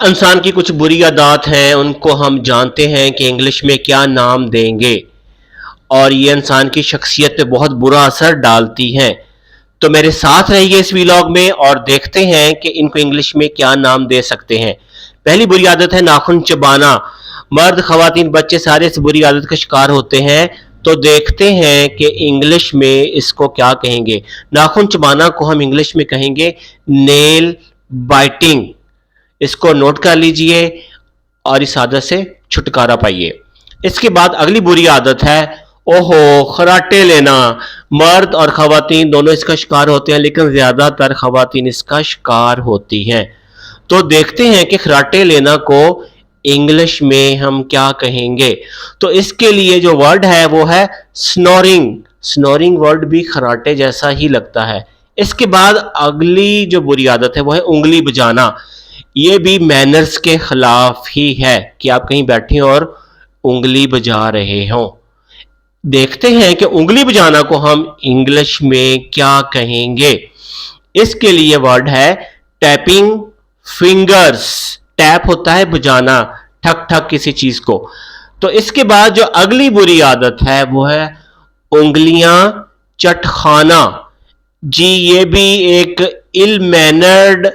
इंसान की कुछ बुरी आदत हैं, उनको हम जानते हैं कि इंग्लिश में क्या नाम देंगे, और ये इंसान की शख्सियत पे बहुत बुरा असर डालती हैं। तो मेरे साथ रहिए इस वीलॉग में और देखते हैं कि इनको इंग्लिश में क्या नाम दे सकते हैं। पहली बुरी आदत है नाखून चबाना। मर्द, खवातीन, बच्चे सारे इस बुरी आदत का शिकार होते हैं। तो देखते हैं कि इंग्लिश में इसको क्या कहेंगे। नाखून चबाना को हम इंग्लिश में कहेंगे नेल बाइटिंग। इसको नोट कर लीजिए और इस आदत से छुटकारा पाइए। इसके बाद अगली बुरी आदत है ओहो खराटे लेना। मर्द और खवातीन दोनों इसका शिकार होते हैं, लेकिन ज्यादातर खवातीन इसका शिकार होती हैं। तो देखते हैं कि खराटे लेना को इंग्लिश में हम क्या कहेंगे। तो इसके लिए जो वर्ड है वो है स्नोरिंग। स्नोरिंग वर्ड भी खराटे जैसा ही लगता है। इसके बाद अगली जो बुरी आदत है वो है उंगली बजाना। ये भी मैनर्स के खिलाफ ही है कि आप कहीं बैठे और उंगली बजा रहे हो। देखते हैं कि उंगली बजाना को हम इंग्लिश में क्या कहेंगे। इसके लिए वर्ड है टैपिंग फिंगर्स। टैप होता है बजाना, ठक ठक किसी चीज को। तो इसके बाद जो अगली बुरी आदत है वो है उंगलियां चटखाना। जी ये भी एक इल मैनर्ड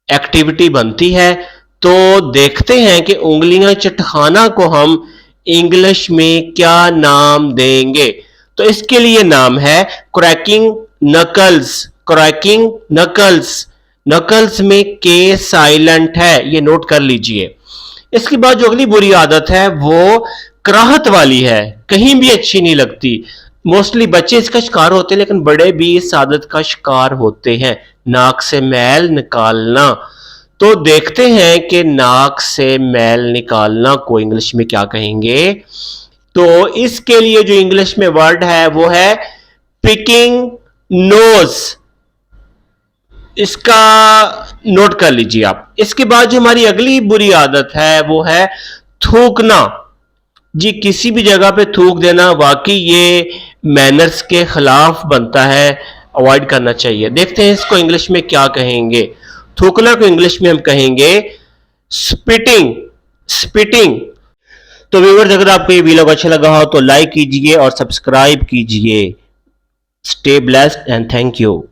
एक्टिविटी बनती है। तो देखते हैं कि उंगलियां चटखाना को हम इंग्लिश में क्या नाम देंगे। तो इसके लिए नाम है cracking knuckles. Cracking knuckles. Knuckles में के साइलेंट है, ये नोट कर लीजिए। इसके बाद जो अगली बुरी आदत है वो कराहत वाली है, कहीं भी अच्छी नहीं लगती। मोस्टली बच्चे इसका शिकार होते हैं, लेकिन बड़े भी इस आदत का शिकार होते हैं। नाक से मैल निकालना। तो देखते हैं कि नाक से मैल निकालना को इंग्लिश में क्या कहेंगे। तो इसके लिए जो इंग्लिश में वर्ड है वो है पिकिंग नोज। इसका नोट कर लीजिए आप। इसके बाद जो हमारी अगली बुरी आदत है वो है थूकना। जी किसी भी जगह पे थूक देना वाकई ये मैनर्स के खिलाफ बनता है, अवॉइड करना चाहिए। देखते हैं इसको इंग्लिश में क्या कहेंगे। थूकना को इंग्लिश में हम कहेंगे स्पिटिंग। स्पिटिंग। तो व्यूअर्स, अगर आपको ये वीडियो अच्छा लगा हो तो लाइक कीजिए और सब्सक्राइब कीजिए। Stay blessed and thank you.